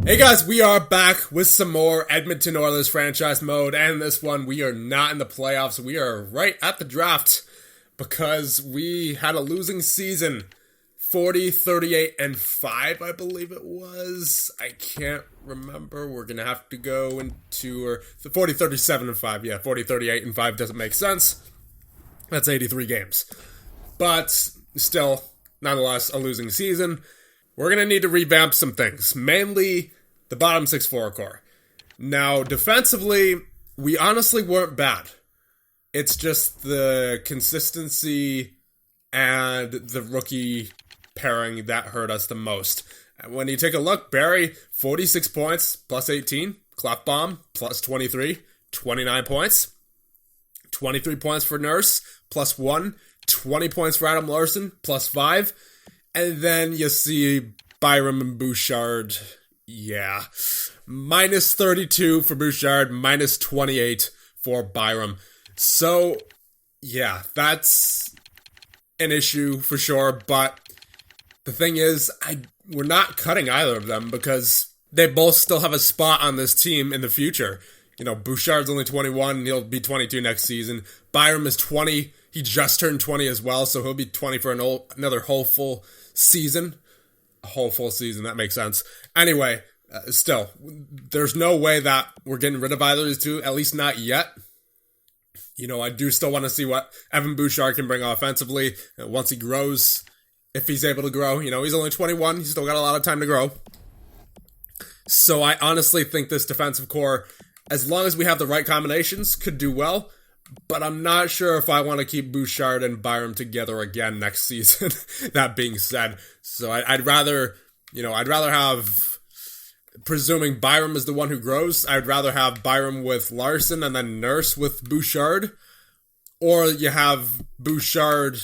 Hey guys, we are back with some more Edmonton Oilers franchise mode, and this one we are not in the playoffs. We are right at the draft because we had a losing season. 40, 38, and 5, I believe it was. I can't remember. We're going to have to go into 40, 37, and 5. Yeah, 40, 38, and 5 doesn't make sense. That's 83 games. But still, nonetheless, a losing season. We're going to need to revamp some things. Mainly the bottom 6 forward core. Now, defensively, we honestly weren't bad. It's just the consistency and the rookie pairing that hurt us the most. When you take a look, Barry, 46 points, plus 18. Klefbom, plus 23, 29 points. 23 points for Nurse, plus 1. 20 points for Adam Larson, plus 5. And then you see Byram and Bouchard. Yeah. Minus 32 for Bouchard, minus 28 for Byram. So, yeah, that's an issue for sure. But the thing is, we're not cutting either of them because they both still have a spot on this team in the future. You know, Bouchard's only 21, and he'll be 22 next season. Byram is 20. He just turned 20 as well, so he'll be 20 for another whole full season. A whole full season, that makes sense. Anyway, still, there's no way that we're getting rid of either of these two, at least not yet. You know, I do still want to see what Evan Bouchard can bring offensively once he grows, if he's able to grow. You know, he's only 21, he's still got a lot of time to grow. So I honestly think this defensive core, as long as we have the right combinations, could do well. But I'm not sure if I want to keep Bouchard and Byram together again next season. That being said, so I'd rather have, presuming Byram is the one who grows, I'd rather have Byram with Larson and then Nurse with Bouchard. Or you have Bouchard,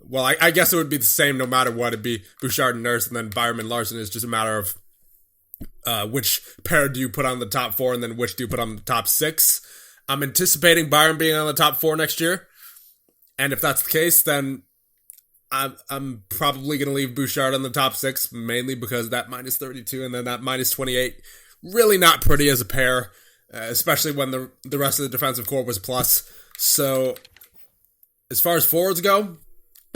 well, I guess it would be the same no matter what. It'd be Bouchard and Nurse, and then Byram and Larson is just a matter of which pair do you put on the top 4 and then which do you put on the top 6. I'm anticipating Byram being on the top 4 next year. And if that's the case, then I'm probably going to leave Bouchard on the top 6, mainly because that minus 32 and then that minus 28, really not pretty as a pair, especially when the rest of the defensive core was plus. So, as far as forwards go,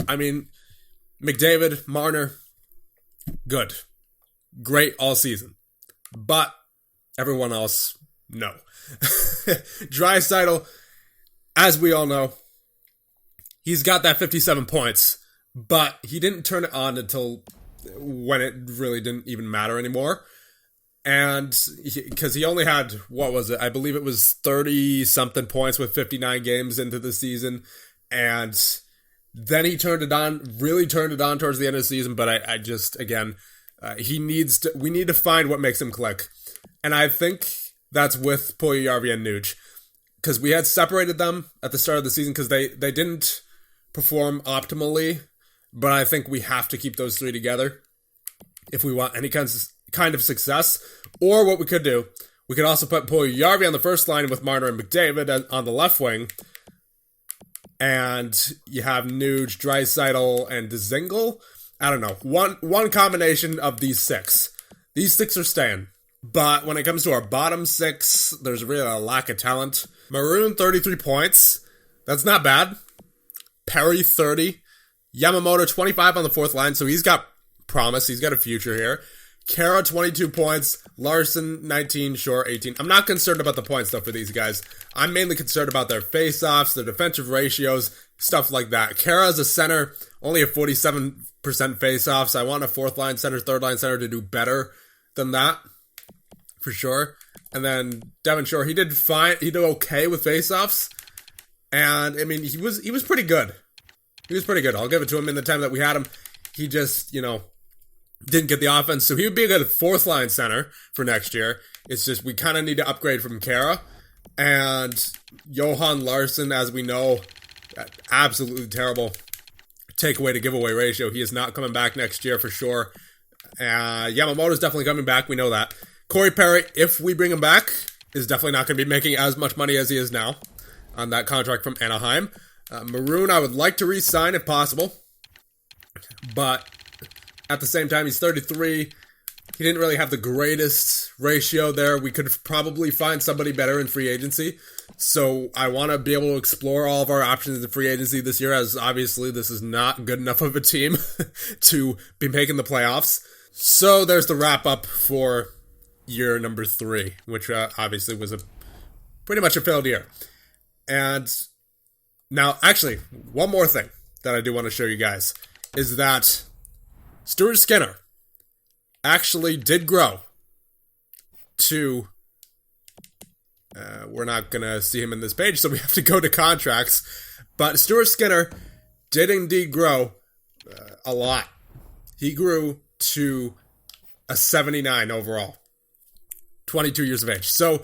I mean, McDavid, Marner, good. Great all season. But everyone else, no. Draisaitl, as we all know, he's got that 57 points, but he didn't turn it on until when it really didn't even matter anymore. And because he only had, what was it? I believe it was 30-something points with 59 games into the season. And then he really turned it on towards the end of the season. But I just, again, we need to find what makes him click. And I think that's with Puljujarvi and Nuge. Because we had separated them at the start of the season because they didn't perform optimally. But I think we have to keep those 3 together if we want any kind of success. Or what we could do, we could also put Puljujarvi on the first line with Marner and McDavid on the left wing. And you have Nuge, Draisaitl, and Dzingel. I don't know. One combination of these 6. These 6 are staying. But when it comes to our bottom 6, there's really a lack of talent. Maroon, 33 points. That's not bad. Perry, 30. Yamamoto, 25 on the 4th line, so he's got promise. He's got a future here. Kara, 22 points. Larson, 19. Shore, 18. I'm not concerned about the points, though, for these guys. I'm mainly concerned about their face-offs, their defensive ratios, stuff like that. Kara's a center, only a 47% face-offs. I want a 4th line center, 3rd line center to do better than that. For sure. And then Devon Shore, he did fine. He did okay with faceoffs. And I mean, he was pretty good. He was pretty good. I'll give it to him in the time that we had him. He just, didn't get the offense. So he would be a good 4th line center for next year. It's just we kind of need to upgrade from Kara. And Johan Larson, as we know, absolutely terrible takeaway to giveaway ratio. He is not coming back next year for sure. Yamamoto's definitely coming back. We know that. Corey Perry, if we bring him back, is definitely not going to be making as much money as he is now on that contract from Anaheim. Maroon, I would like to re-sign if possible. But at the same time, he's 33. He didn't really have the greatest ratio there. We could probably find somebody better in free agency. So I want to be able to explore all of our options in free agency this year, as obviously this is not good enough of a team to be making the playoffs. So there's the wrap up for year number 3, which obviously was pretty much a failed year. And now, actually, one more thing that I do want to show you guys is that Stuart Skinner actually did grow to, we're not going to see him in this page, so we have to go to contracts, but Stuart Skinner did indeed grow a lot. He grew to a 79 overall, 22 years of age. So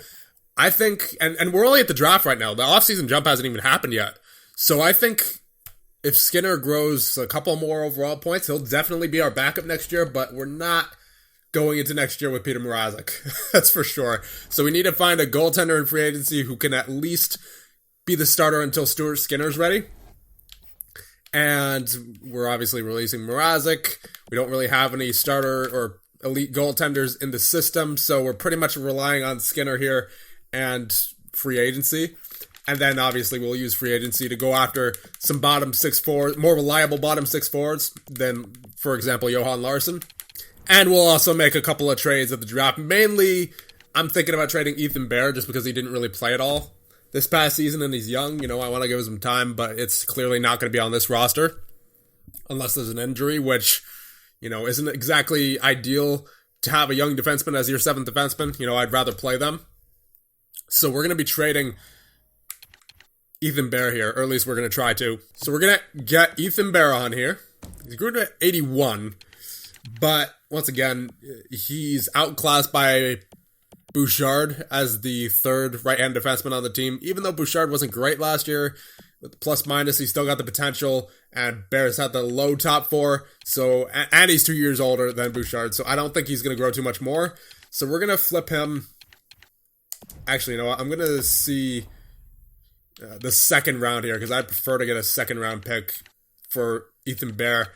I think, and we're only at the draft right now, the offseason jump hasn't even happened yet, so I think if Skinner grows a couple more overall points, he'll definitely be our backup next year, but we're not going into next year with Peter Mrazek. That's for sure. So we need to find a goaltender in free agency who can at least be the starter until Stuart Skinner's ready. And we're obviously releasing Mrazek. We don't really have any starter or elite goaltenders in the system, so we're pretty much relying on Skinner here and free agency. And then obviously we'll use free agency to go after some bottom 6 forwards, more reliable bottom 6 forwards than, for example, Johan Larsson. And we'll also make a couple of trades at the draft. Mainly, I'm thinking about trading Ethan Bear just because he didn't really play at all this past season and he's young. You know, I want to give him some time, but it's clearly not going to be on this roster unless there's an injury, which, you know, isn't exactly ideal to have a young defenseman as your 7th defenseman. You know, I'd rather play them. So we're going to be trading Ethan Bear here, or at least we're going to try to. So we're going to get Ethan Bear on here. He's grew to 81, but once again, he's outclassed by Bouchard as the 3rd right-hand defenseman on the team. Even though Bouchard wasn't great last year, with the plus-minus, he still got the potential, and Bear's had the low top 4, so, and he's 2 years older than Bouchard, so I don't think he's going to grow too much more. So we're going to flip him. Actually, you know what? I'm going to see the 2nd round here, because I prefer to get a 2nd round pick for Ethan Bear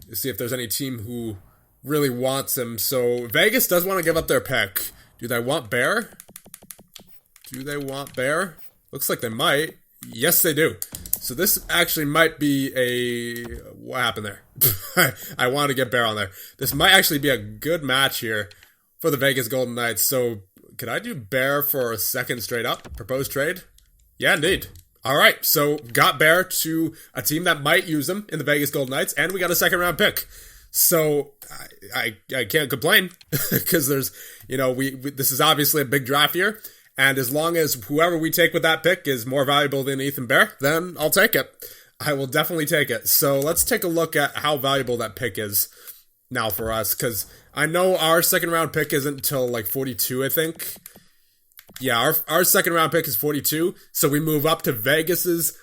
to see if there's any team who really wants him. So Vegas does want to give up their pick. Do they want Bear? Do they want Bear? Looks like they might. Yes, they do. So this actually might be a... What happened there? I want to get Bear on there. This might actually be a good match here for the Vegas Golden Knights. So could I do Bear for a 2nd straight up? Proposed trade? Yeah, indeed. All right, so got Bear to a team that might use him in the Vegas Golden Knights, and we got a 2nd round pick. So I can't complain because there's, you know, we this is obviously a big draft year, and as long as whoever we take with that pick is more valuable than Ethan Bear, then I'll take it. I will definitely take it. So let's take a look at how valuable that pick is now for us, because I know our 2nd round pick isn't until like 42, I think. Yeah, our 2nd round pick is 42, so we move up to Vegas's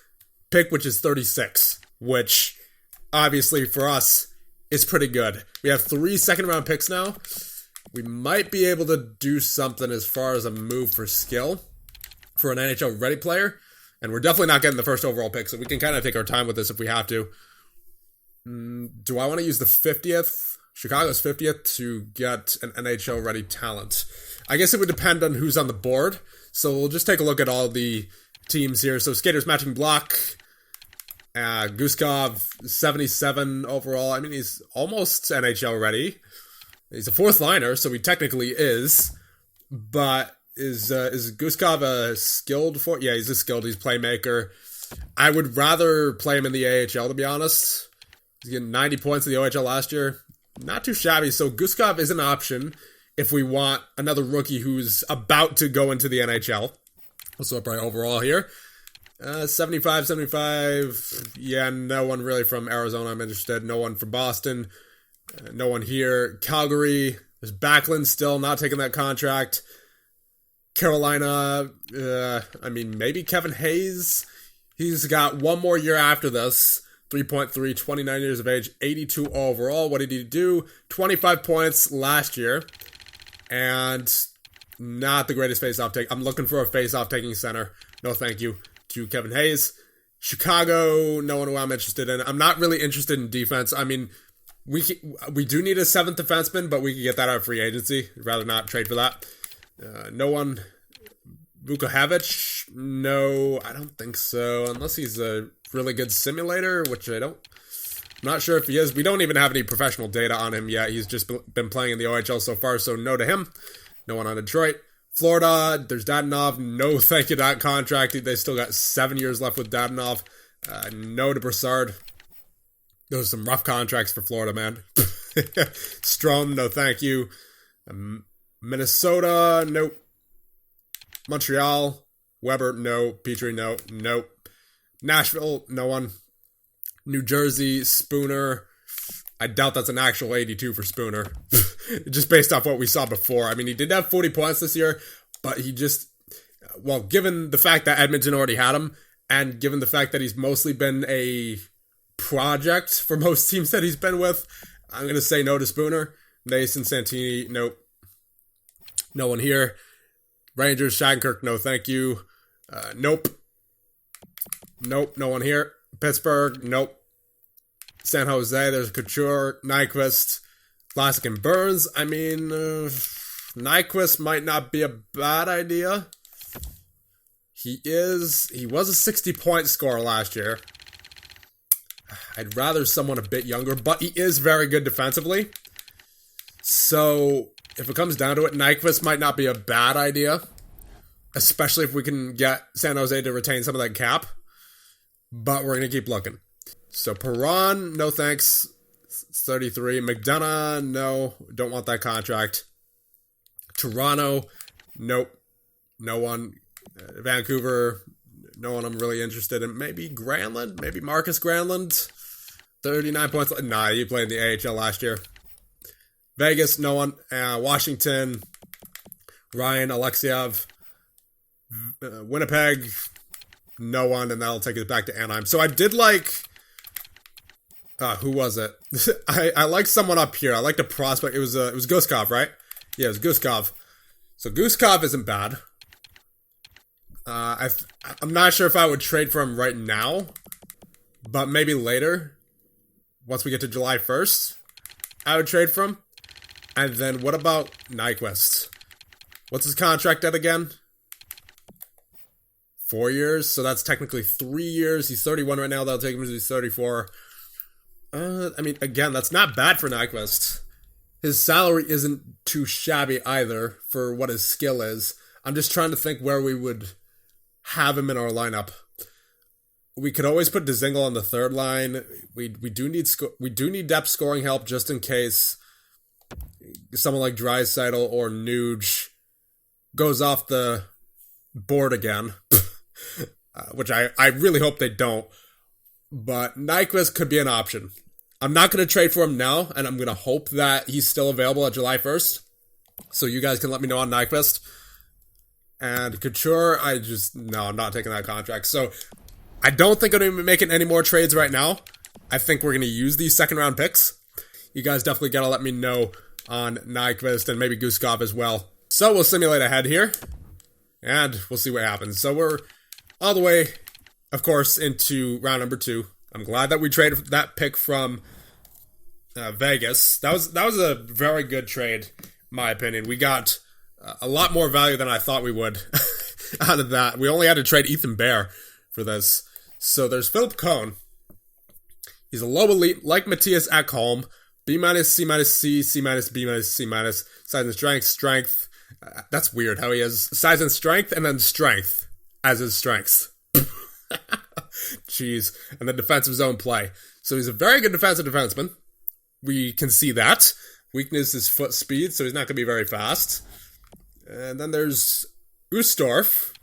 pick, which is 36, which obviously for us is pretty good. We have 3 2nd round picks now. We might be able to do something as far as a move for skill for an NHL ready player, and we're definitely not getting the 1st overall pick, so we can kind of take our time with this if we have to. Do I want to use the 50th, Chicago's 50th, to get an NHL ready talent? I guess it would depend on who's on the board. So we'll just take a look at all the teams here. So Skaters matching block. Guskov, 77 overall. I mean, he's almost NHL ready. He's a 4th liner, so he technically is. But is Guskov a skilled Yeah, he's a skilled. He's playmaker. I would rather play him in the AHL, to be honest. He's getting 90 points in the OHL last year. Not too shabby. So Guskov is an option if we want another rookie who's about to go into the NHL. Also up right overall here. 75. Yeah, no one really from Arizona I'm interested. No one from Boston. No one here. Calgary. There's Backlund still not taking that contract. Carolina. I mean, maybe Kevin Hayes. He's got one more year after this. 3.3, 29 years of age, 82 overall. What did he do? 25 points last year. And not the greatest face-off take. I'm looking for a face-off taking center. No thank you to Kevin Hayes. Chicago, no one who I'm interested in. I'm not really interested in defense. I mean, we do need a 7th defenseman, but we can get that out of free agency. I'd rather not trade for that. No one. Vukovic? No, I don't think so. Unless he's a really good simulator, which I'm not sure if he is. We don't even have any professional data on him yet. He's just been playing in the OHL so far, so no to him. No one on Detroit. Florida, there's Dadonov. No thank you to that contract. They still got 7 years left with Dadonov. No to Brassard. Those are some rough contracts for Florida, man. Strom, no thank you. Minnesota, nope. Montreal, Weber, no. Petrie, no. Nope. Nashville, no one. New Jersey, Spooner. I doubt that's an actual 82 for Spooner. Just based off what we saw before. I mean, he did have 40 points this year, but he just... Well, given the fact that Edmonton already had him, and given the fact that he's mostly been a project for most teams that he's been with, I'm going to say no to Spooner. Nason Santini, nope. No one here. Rangers, Shattenkirk, no thank you. Nope. Nope, no one here. Pittsburgh, nope. San Jose, there's Couture, Nyquist, Vlasic, and Burns. I mean, Nyquist might not be a bad idea. He was a 60-point scorer last year. I'd rather someone a bit younger, but he is very good defensively. So, if it comes down to it, Nyquist might not be a bad idea. Especially if we can get San Jose to retain some of that cap. But we're going to keep looking. So, Perron, no thanks. 33. McDonough, no. Don't want that contract. Toronto, nope. No one. Vancouver, no one I'm really interested in. Maybe Granlund? Maybe Marcus Granlund? 39 points. Nah, you played in the AHL last year. Vegas, no one. Washington, Ryan Alexiev. Winnipeg, no one. And that'll take us back to Anaheim. So I did like... who was it? I liked someone up here. I liked a prospect. It was Guskov, right? Yeah, it was Guskov. So Guskov isn't bad. I'm not sure if I would trade for him right now, but maybe later, once we get to July 1st, I would trade for him. And then what about Nyquist? What's his contract at again? 4 years, so that's technically 3 years. He's 31 right now. That'll take him to he's 34. I mean, again, that's not bad for Nyquist. His salary isn't too shabby either for what his skill is. I'm just trying to think where we would have him in our lineup. We could always put Dzingel on the third line. We do need depth scoring help just in case someone like Draisaitl or Nuge goes off the board again, which I really hope they don't. But Nyquist could be an option. I'm not going to trade for him now, and I'm going to hope that he's still available at July 1st. So you guys can let me know on Nyquist. And Couture, I'm not taking that contract. So I don't think I'm going to be making any more trades right now. I think we're going to use these second round picks. You guys definitely got to let me know on Nyquist and maybe Guskov as well. So we'll simulate ahead here. And we'll see what happens. So we're all the way, of course, into round number 2. I'm glad that we traded that pick from Vegas. That was a very good trade, in my opinion. We got a lot more value than I thought we would out of that. We only had to trade Ethan Bear for this. So there's Philip Cohn. He's a low elite, like Matthias Ekholm. B-, C-, C, C-, B-, C-. Size and strength. That's weird how he has size and strength and then strength as his strengths. Jeez. And then defensive zone play. So he's a very good defensive defenseman. We can see that. Weakness is foot speed, so he's not going to be very fast. And then there's Ustorf.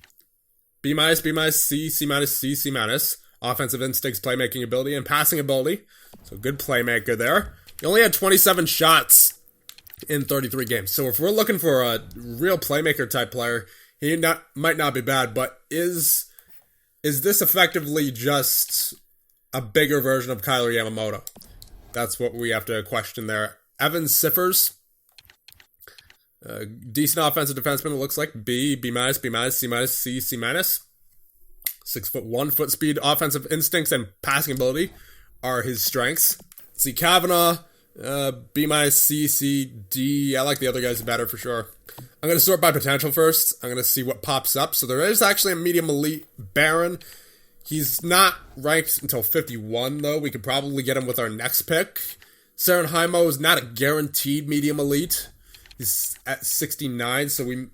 B-, B-, C, C-, C, C-. Offensive instincts, playmaking ability, and passing ability. So good playmaker there. He only had 27 shots in 33 games. So if we're looking for a real playmaker type player, he might not be bad, but is this effectively just a bigger version of Kyler Yamamoto? That's what we have to question there. Evan Siffers. Decent offensive defenseman, it looks like. B-, B-, B-, C-, C, C-. 6'1", foot speed, offensive instincts, and passing ability are his strengths. See, Kavanaugh, B minus, C, C, D. I like the other guys better for sure. I'm going to sort by potential first. I'm going to see what pops up. So there is actually a medium elite Baron. He's not ranked until 51, though. We could probably get him with our next pick. Serenheimo is not a guaranteed medium elite. He's at 69, so we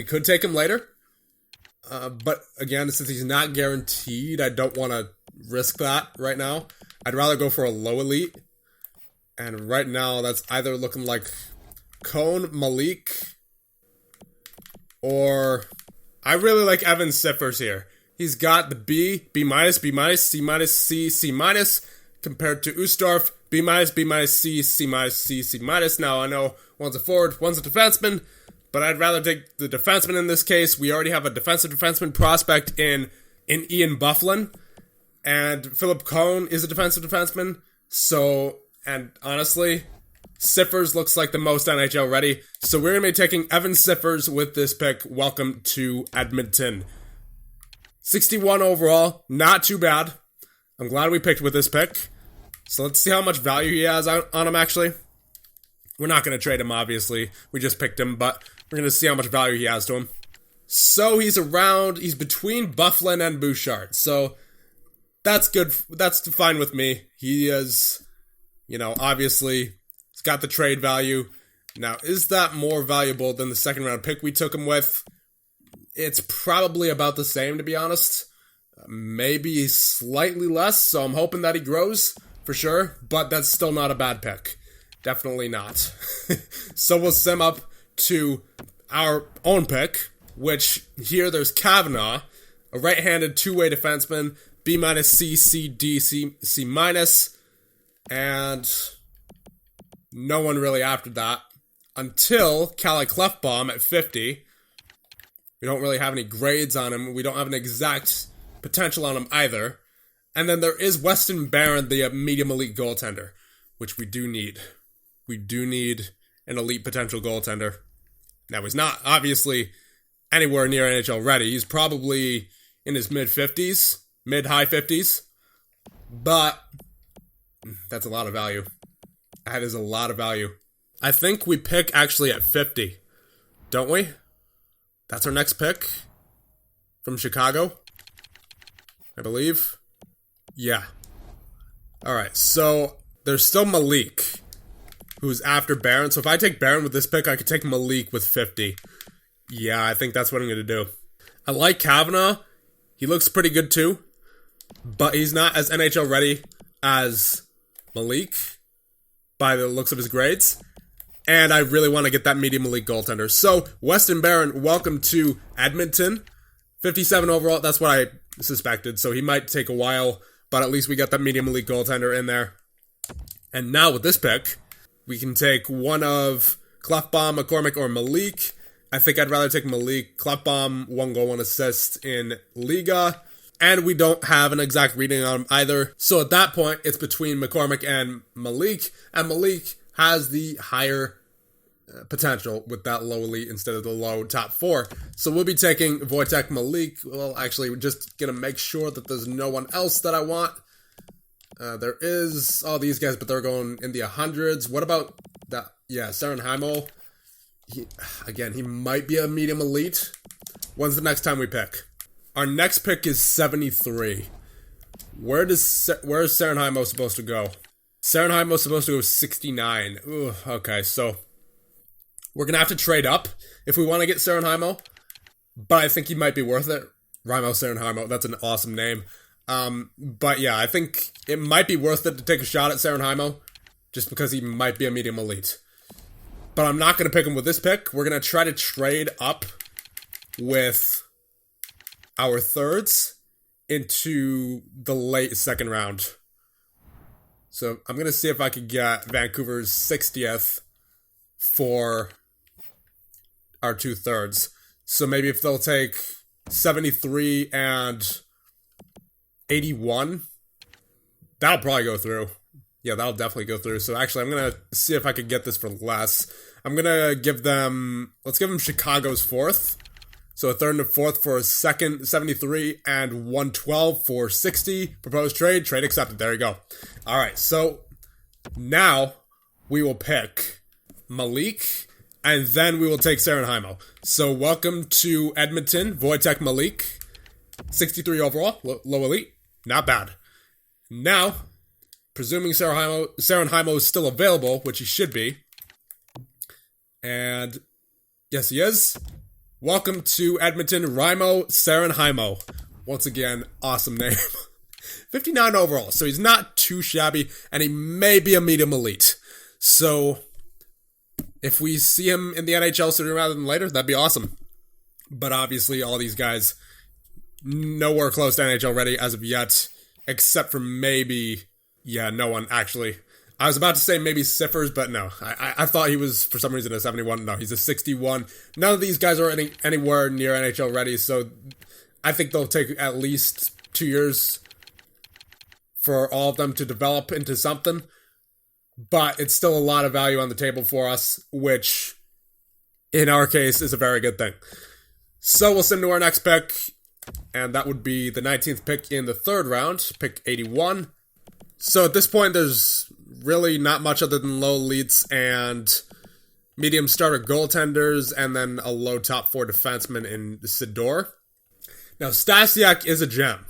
could take him later. But again, since he's not guaranteed, I don't want to risk that right now. I'd rather go for a low elite. And right now, that's either looking like Cone, Malik, or I really like Evan Siffers here. He's got the B, B minus, B minus, C minus, C, C minus, compared to Ustorf, B minus, B minus, C, C minus, C, C minus. Now, I know one's a forward, one's a defenseman, but I'd rather take the defenseman in this case. We already have a defensive defenseman prospect in Ian Bufflin, and Philip Cone is a defensive defenseman, so... And honestly, Siffers looks like the most NHL ready. So we're going to be taking Evan Siffers with this pick. Welcome to Edmonton. 61 overall. Not too bad. I'm glad we picked with this pick. So let's see how much value he has on him, actually. We're not going to trade him, obviously. We just picked him, but we're going to see how much value he has to him. So he's between Bufflin and Bouchard. So that's good. That's fine with me. He is... obviously, it's got the trade value. Now, is that more valuable than the second round pick we took him with? It's probably about the same, to be honest. Maybe slightly less, so I'm hoping that he grows, for sure. But that's still not a bad pick. Definitely not. So we'll sim up to our own pick, which here there's Kavanaugh, a right-handed two-way defenseman, B minus, C, C, D, C, C minus. And no one really after that until Kalle Clefbaum at 50. We don't really have any grades on him. We don't have an exact potential on him either. And then there is Weston Barron, the medium elite goaltender, which we do need. We do need an elite potential goaltender. Now, he's not obviously anywhere near NHL ready. He's probably in his mid-50s, mid-high 50s. But... that's a lot of value. That is a lot of value. I think we pick actually at 50. Don't we? That's our next pick. From Chicago. I believe. Yeah. Alright, so there's still Malik, who's after Barron. So if I take Barron with this pick, I could take Malik with 50. Yeah, I think that's what I'm going to do. I like Kavanaugh. He looks pretty good too. But he's not as NHL ready as Malik, by the looks of his grades, and I really want to get that medium elite goaltender. So, Weston Barron, welcome to Edmonton. 57 overall, that's what I suspected, so he might take a while, but at least we got that medium elite goaltender in there. And now with this pick, we can take one of Clefbaum, McCormick, or Malik. I think I'd rather take Malik. Clefbaum, 1 goal, 1 assist in Liga. And we don't have an exact reading on him either. So at that point, it's between McCormick and Malik. And Malik has the higher potential with that low elite instead of the low top 4. So we'll be taking Wojtek Malik. Well, actually, we're just going to make sure that there's no one else that I want. There is all these guys, but they're going in the 100s. What about that? Yeah, Serenheimo. He might be a medium elite. When's the next time we pick? Our next pick is 73. Where is Serenheimo supposed to go? Serenheimo's supposed to go 69. Ooh, okay, so we're going to have to trade up if we want to get Serenheimo, but I think he might be worth it. Raimo Serenheimo, that's an awesome name. But yeah, I think it might be worth it to take a shot at Serenheimo, just because he might be a medium elite. But I'm not going to pick him with this pick. We're going to try to trade up with our thirds into the late second round. So I'm going to see if I could get Vancouver's 60th for our 2/3. So maybe if they'll take 73 and 81, that'll probably go through. Yeah, that'll definitely go through. So actually, I'm going to see if I could get this for less. I'm going to give them, let's give them Chicago's 4th. So a 3rd and a 4th for a 2nd, 73, and 112 for 60. Proposed trade accepted. There you go. All right, so now we will pick Malik, and then we will take Saranhimo. So welcome to Edmonton, Wojtek Malik, 63 overall, low elite, not bad. Now, presuming Saranhimo is still available, which he should be, and yes he is, welcome to Edmonton, Raimo Saranhimo. Once again, awesome name. 59 overall, so he's not too shabby, and he may be a medium elite. So, if we see him in the NHL sooner rather than later, that'd be awesome. But obviously, all these guys, nowhere close to NHL ready as of yet, except for maybe, no one actually. I was about to say maybe Siffers, but no. I thought he was, for some reason, a 71. No, he's a 61. None of these guys are anywhere near NHL ready, so I think they'll take at least 2 years for all of them to develop into something. But it's still a lot of value on the table for us, which, in our case, is a very good thing. So we'll sim to our next pick, and that would be the 19th pick in the third round, pick 81. So at this point, there's really not much other than low elites and medium starter goaltenders, and then a low top 4 defenseman in Sidor. Now, Stasiak is a gem.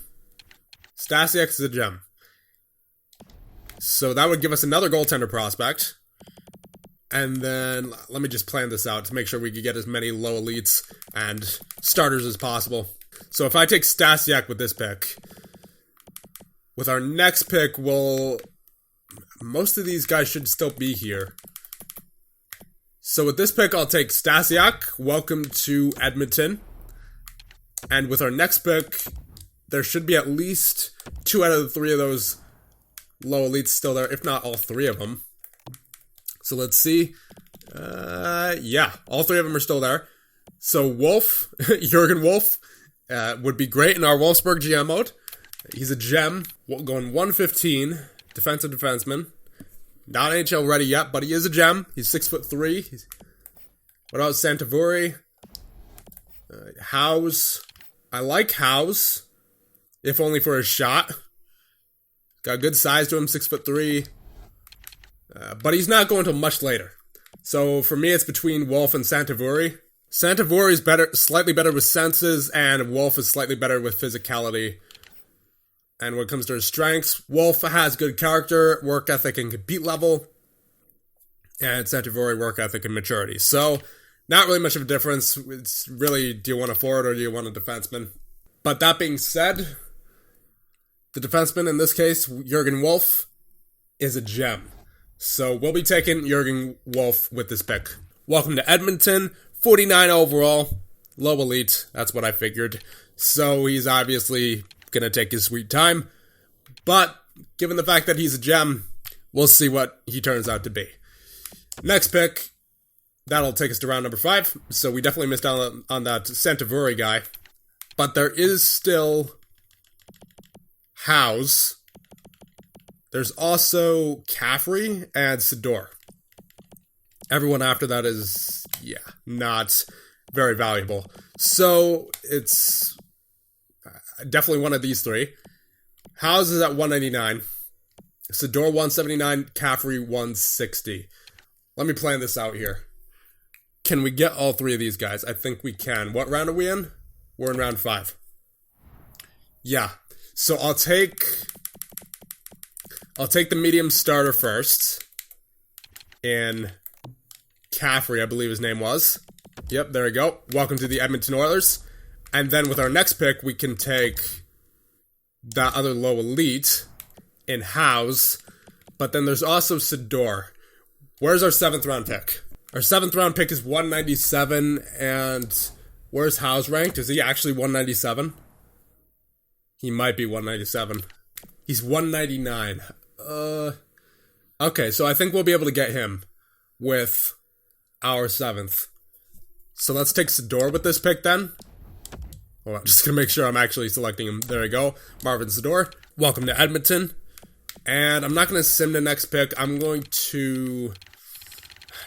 So that would give us another goaltender prospect. And then, let me just plan this out to make sure we can get as many low elites and starters as possible. So if I take Stasiak with this pick, with our next pick, most of these guys should still be here. So with this pick, I'll take Stasiak. Welcome to Edmonton. And with our next pick, there should be at least 2 out of the 3 of those low elites still there, if not all 3 of them. So let's see. All 3 of them are still there. So Wolf, Jurgen Wolf, would be great in our Wolfsburg GM mode. He's a gem, going 115, defensive defenseman. Not NHL ready yet, but he is a gem. He's 6'3". What about Santavuri? House. I like House, if only for his shot. Got good size to him, 6'3". But he's not going until much later. So for me, it's between Wolf and Santavuri. Santavuri is slightly better with senses, and Wolf is slightly better with physicality. And when it comes to his strengths, Wolf has good character, work ethic, and compete level. And Santavuri, work ethic and maturity. So, not really much of a difference. It's really, do you want a forward or do you want a defenseman? But that being said, the defenseman in this case, Jurgen Wolf, is a gem. So we'll be taking Jurgen Wolf with this pick. Welcome to Edmonton, 49 overall, low elite, that's what I figured. So he's obviously going to take his sweet time. But given the fact that he's a gem, we'll see what he turns out to be. Next pick, that'll take us to round number 5. So we definitely missed out on that Santavuri guy. But there is still House. There's also Caffrey and Sidor. Everyone after that is, not very valuable. So it's definitely one of these 3. House is at 199. Sidor 179. Caffrey 160. Let me plan this out here. Can we get all 3 of these guys? I think we can. What round are we in? We're in round 5. Yeah. So I'll take the medium starter first. In Caffrey, I believe his name was. Yep, there we go. Welcome to the Edmonton Oilers. And then with our next pick, we can take that other low elite in House. But then there's also Sidor. Where's our 7th round pick? Our 7th round pick is 197. And where's House ranked? Is he actually 197? He might be 197. He's 199. Okay, so I think we'll be able to get him with our 7th. So let's take Sidor with this pick then. Hold on, I'm just going to make sure I'm actually selecting him. There we go. Marvin Sidor. Welcome to Edmonton. And I'm not going to sim the next pick. I'm going to,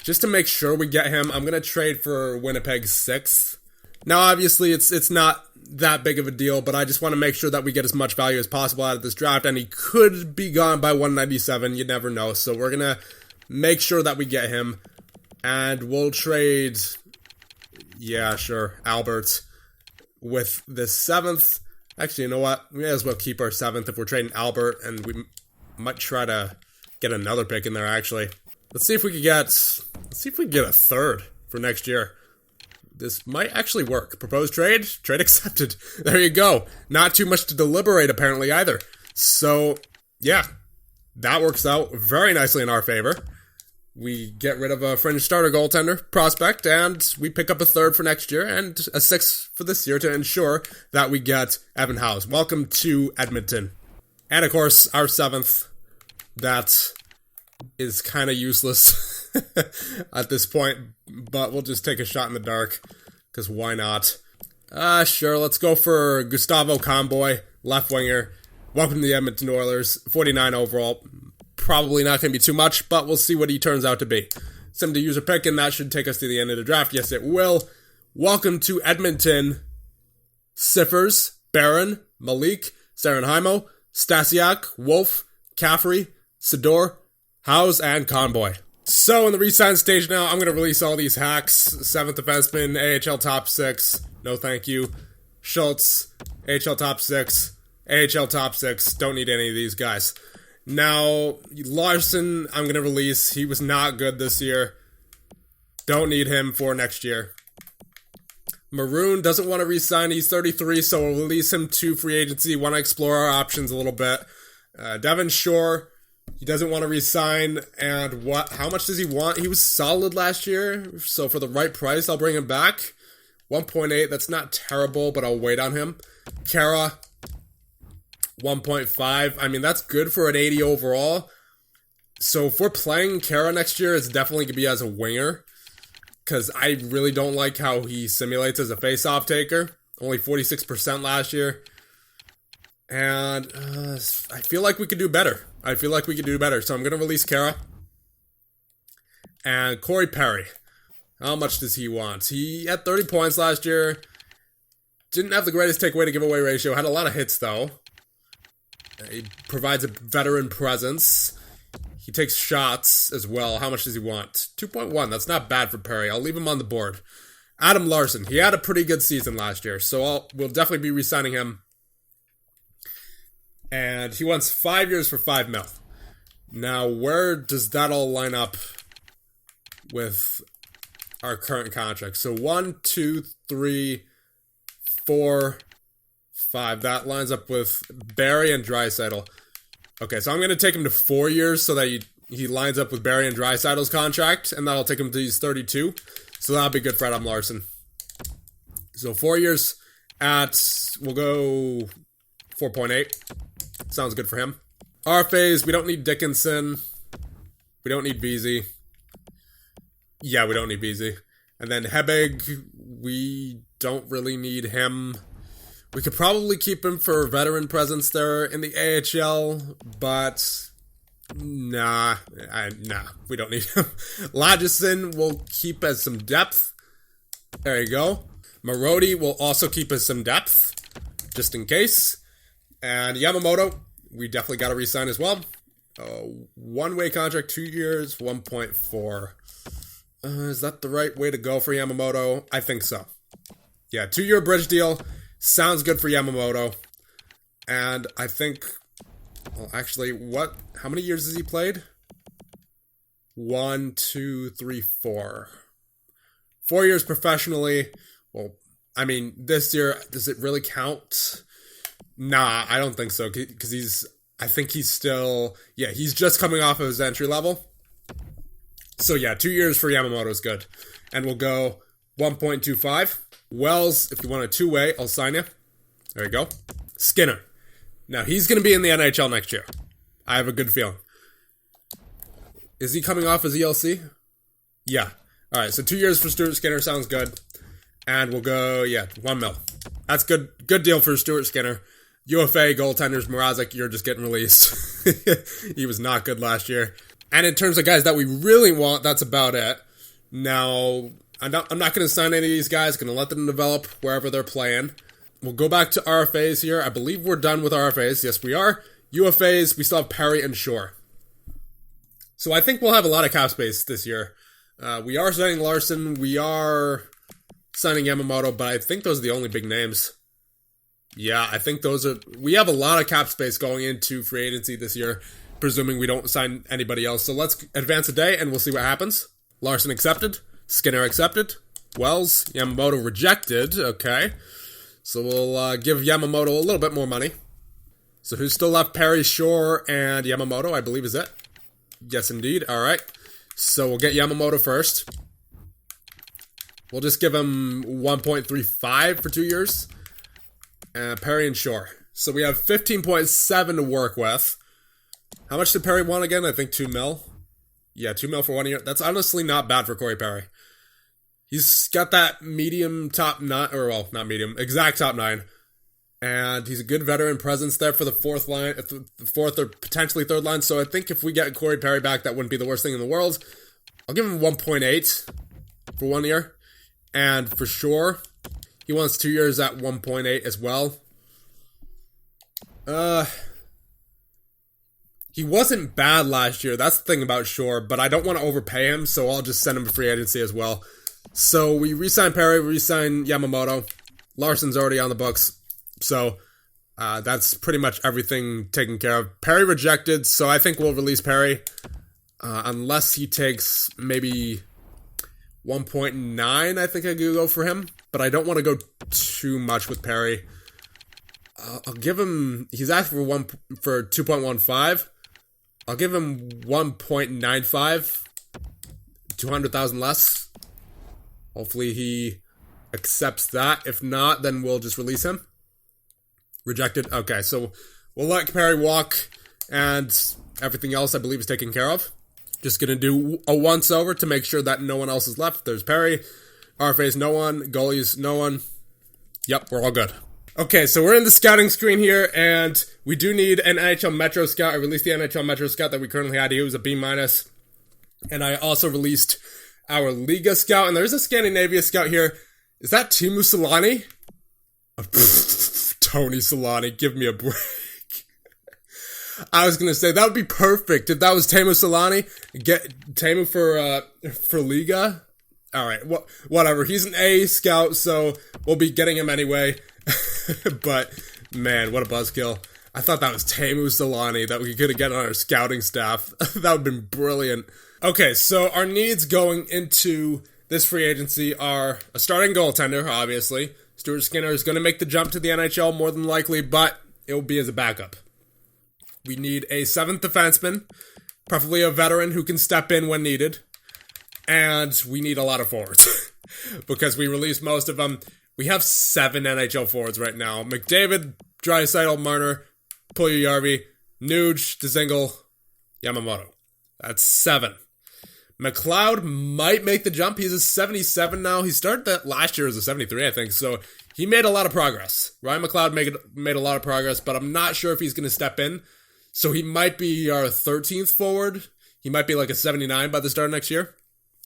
just to make sure we get him, I'm going to trade for Winnipeg's 6th. Now, obviously, it's not that big of a deal, but I just want to make sure that we get as much value as possible out of this draft, and he could be gone by 197. You never know. So we're going to make sure that we get him. And we'll trade, yeah, sure, Albert with the 7th. Actually, you know what? We may as well keep our 7th if we're trading Albert, and we might try to get another pick in there, actually. Let's see if we can get a 3rd for next year. This might actually work. Proposed trade? Trade accepted. There you go. Not too much to deliberate, apparently, either. So, yeah, that works out very nicely in our favor. We get rid of a fringe starter goaltender prospect, and we pick up a 3rd for next year and a 6th for this year to ensure that we get Evan House. Welcome to Edmonton. And, of course, our 7th. That is kind of useless at this point, but we'll just take a shot in the dark, because why not? Sure, let's go for Gustavo Comboy, left winger. Welcome to the Edmonton Oilers, 49 overall. Probably not going to be too much, but we'll see what he turns out to be. Send him to user pick, and that should take us to the end of the draft. Yes, it will. Welcome to Edmonton. Siffers, Barron, Malik, Saranheimo, Stasiak, Wolf, Caffrey, Sador, Howes, and Conboy. So in the re-sign stage now, I'm going to release all these hacks. 7th defenseman, AHL top 6. No thank you. Schultz, AHL top 6. AHL top 6. Don't need any of these guys. Now, Larson, I'm going to release. He was not good this year. Don't need him for next year. Maroon doesn't want to re-sign. He's 33, so we'll release him to free agency. Want to explore our options a little bit. Devin Shore, he doesn't want to re-sign. And how much does he want? He was solid last year, so for the right price, I'll bring him back. 1.8, that's not terrible, but I'll wait on him. Kara, 1.5. I mean, that's good for an 80 overall. So if we're playing Kara next year, it's definitely going to be as a winger, because I really don't like how he simulates as a face-off taker. Only 46% last year. And I feel like we could do better. So I'm going to release Kara. And Corey Perry. How much does he want? He had 30 points last year. Didn't have the greatest takeaway to giveaway ratio. Had a lot of hits, though. He provides a veteran presence. He takes shots as well. How much does he want? 2.1. That's not bad for Perry. I'll leave him on the board. Adam Larson. He had a pretty good season last year, so we'll definitely be re-signing him. And he wants 5 years for $5 million. Now, where does that all line up with our current contract? So 1, 2, 3, 4, 5. That lines up with Barry and Draisaitl. Okay, so I'm going to take him to 4 years so that he lines up with Barry and Draisaitl's contract, and that'll take him to he's 32. So that'll be good for Adam Larson. So 4 years we'll go 4.8. Sounds good for him. RFAs, we don't need Dickinson. We don't need Beasy. Yeah, we don't need Beasy. And then Hebig, we don't really need him. We could probably keep him for veteran presence there in the AHL, but nah, we don't need him. Lodgeson will keep as some depth. There you go. Marodi will also keep as some depth, just in case. And Yamamoto, we definitely got to re-sign as well. One-way contract, 2 years, 1.4. Is that the right way to go for Yamamoto? I think so. Yeah, 2-year bridge deal. Sounds good for Yamamoto. And I think, well, actually, how many years has he played? 1, 2, 3, 4. 4 years professionally. Well, I mean, this year, does it really count? Nah, I don't think so, because he's just coming off of his entry level. So yeah, 2 years for Yamamoto is good. And we'll go 1.25. Wells, if you want a two-way, I'll sign you. There you go. Skinner. Now, he's going to be in the NHL next year. I have a good feeling. Is he coming off his ELC? Yeah. All right, so 2 years for Stuart Skinner sounds good. And we'll go, $1 million. That's good. Good deal for Stuart Skinner. UFA goaltenders, Mrazek, you're just getting released. He was not good last year. And in terms of guys that we really want, that's about it. Now, I'm not going to sign any of these guys. Going to let them develop wherever they're playing. We'll go back to RFAs here. I believe we're done with RFAs. Yes, we are. UFAs, we still have Perry and Shore. So I think we'll have a lot of cap space this year. We are signing Larson. We are signing Yamamoto, but I think those are the only big names. Yeah, I think we have a lot of cap space going into free agency this year, presuming we don't sign anybody else. So let's advance a day and we'll see what happens. Larson accepted. Skinner accepted. Wells, Yamamoto rejected. Okay. So we'll give Yamamoto a little bit more money. So who's still left? Perry, Shore, and Yamamoto, I believe is it. Yes, indeed. All right. So we'll get Yamamoto first. We'll just give him 1.35 for 2 years. Perry and Shore. So we have 15.7 to work with. How much did Perry want again? I think 2 mil. Yeah, 2 mil for 1 year. That's honestly not bad for Corey Perry. He's got that medium top 9, or well, not medium, exact top 9. And he's a good veteran presence there for the fourth line, fourth or potentially third line. So I think if we get Corey Perry back, that wouldn't be the worst thing in the world. I'll give him 1.8 for 1 year. And for sure, he wants 2 years at 1.8 as well. He wasn't bad last year. That's the thing about Shore, but I don't want to overpay him, so I'll just send him to free agency as well. So we re-sign Perry, we re-sign Yamamoto. Larson's already on the books. So that's pretty much everything taken care of. Perry rejected, so I think we'll release Perry. Unless he takes maybe 1.9, I think I could go for him. But I don't want to go too much with Perry. I'll give him, he's asked for 2.15. I'll give him 1.95. 200,000 less. Hopefully he accepts that. If not, then we'll just release him. Rejected. Okay, so we'll let Perry walk, and everything else I believe is taken care of. Just going to do a once-over to make sure that no one else is left. There's Perry. RFA's no one. Goalies, no one. Yep, we're all good. Okay, so we're in the scouting screen here, and we do need an NHL Metro Scout. I released the NHL Metro Scout that we currently had. He was a B-. And I also released our Liga Scout, and there's a Scandinavia Scout here. Is that Teemu Selanne? Tony Solani, give me a break. I was going to say, that would be perfect if that was Teemu Selanne. Get Teemu for Liga. All right, whatever. He's an A scout, so we'll be getting him anyway. But, man, what a buzzkill. I thought that was Teemu Selanne that we could have gotten on our scouting staff. That would have been brilliant. Okay, so our needs going into this free agency are a starting goaltender, obviously. Stuart Skinner is going to make the jump to the NHL more than likely, but it will be as a backup. We need a 7th defenseman, preferably a veteran who can step in when needed. And we need a lot of forwards because we released most of them. We have 7 NHL forwards right now. McDavid, Draisaitl, Marner, Puljujarvi, Nuge, Dzingel, Yamamoto. That's 7. McLeod might make the jump. He's a 77 now. He started that last year as a 73, I think. So he made a lot of progress. Ryan McLeod made a lot of progress, but I'm not sure if he's going to step in. So he might be our 13th forward. He might be like a 79 by the start of next year.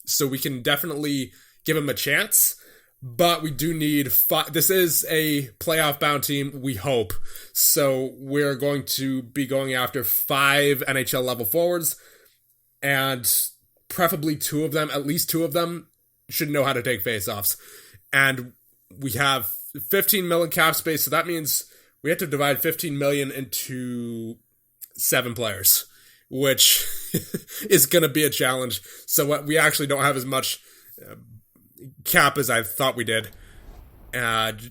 So we can definitely give him a chance. But we do need 5. This is a playoff-bound team, we hope. So we're going to be going after 5 NHL-level forwards. And preferably 2 of them, at least 2 of them, should know how to take faceoffs. And we have 15 million cap space, so that means we have to divide 15 million into 7 players, which is going to be a challenge. So we actually don't have as much cap as I thought we did,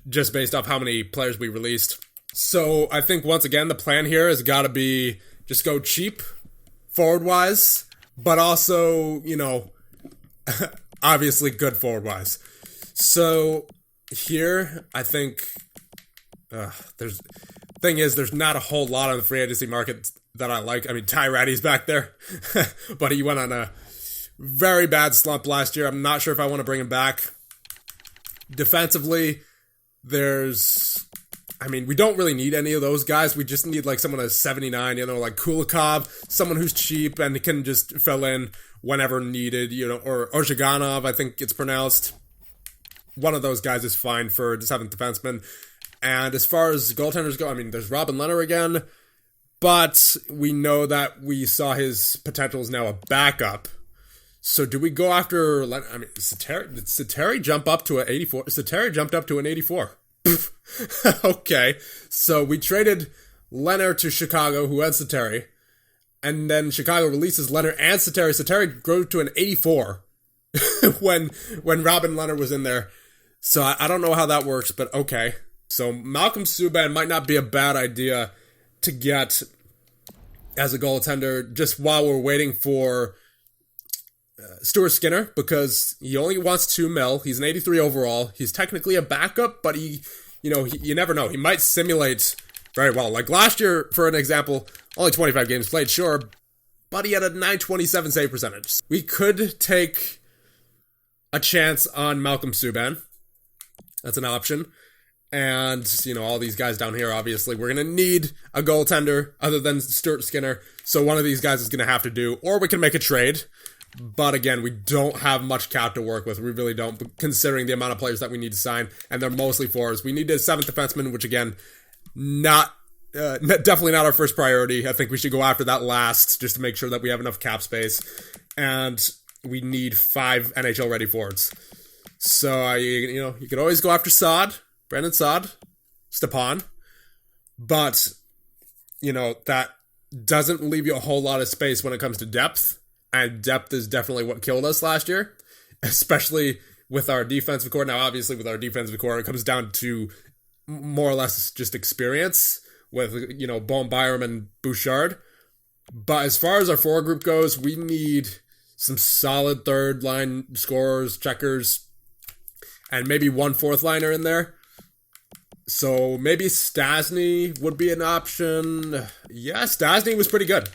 just based off how many players we released. So I think, once again, the plan here has got to be just go cheap, forward-wise, but also, obviously good forward-wise. So here, I think there's not a whole lot on the free agency market that I like. I mean, Ty Ratty's back there, but he went on a very bad slump last year. I'm not sure if I want to bring him back. Defensively, we don't really need any of those guys. We just need like someone at 79, like Kulikov, someone who's cheap and can just fill in whenever needed, or Ozhiganov, I think it's pronounced. One of those guys is fine for the 7th defenseman. And as far as goaltenders go, there's Robin Leonard again. But we know that we saw his potential is now a backup. So do we go after... I mean, did Sateri jump up to an 84? Sateri jumped up to an 84. Okay. So we traded Leonard to Chicago, who had Sateri. And then Chicago releases Leonard and Sateri. Sateri grew to an 84 when Robin Leonard was in there. So I don't know how that works, but okay. So Malcolm Subban might not be a bad idea to get as a goaltender just while we're waiting for Stuart Skinner, because he only wants $2 million. He's an 83 overall. He's technically a backup, but you never know. He might simulate very well. Like last year, for an example, only 25 games played, sure, but he had a .927 save percentage. We could take a chance on Malcolm Subban. That's an option. And, all these guys down here, obviously, we're going to need a goaltender other than Stuart Skinner. So one of these guys is going to have to do, or we can make a trade. But again, we don't have much cap to work with. We really don't, considering the amount of players that we need to sign. And they're mostly forwards. We need a 7th defenseman, which again, definitely not our first priority. I think we should go after that last, just to make sure that we have enough cap space. And we need 5 NHL ready forwards. So, you could always go after Brandon Saad, Stepan. But, that doesn't leave you a whole lot of space when it comes to depth. And depth is definitely what killed us last year, especially with our defensive core. Now, obviously, with our defensive core, it comes down to more or less just experience with, Bowen Byram and Bouchard. But as far as our forward group goes, we need some solid third line scorers, checkers, and maybe one fourth liner in there. So maybe Stasny would be an option. Yeah, Stasny was pretty good.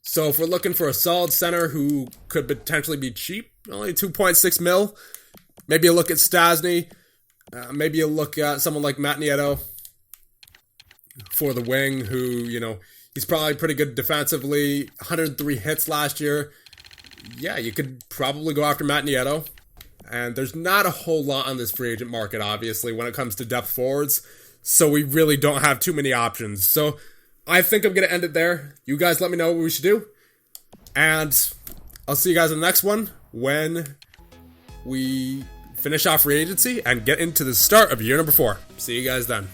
So if we're looking for a solid center who could potentially be cheap, only 2.6 mil, maybe a look at Stasny. Maybe a look at someone like Matt Nieto for the wing, who, he's probably pretty good defensively. 103 hits last year. Yeah, you could probably go after Matt Nieto. And there's not a whole lot on this free agent market, obviously, when it comes to depth forwards. So we really don't have too many options. So I think I'm going to end it there. You guys let me know what we should do. And I'll see you guys in the next one when we finish off free agency and get into the start of year number 4. See you guys then.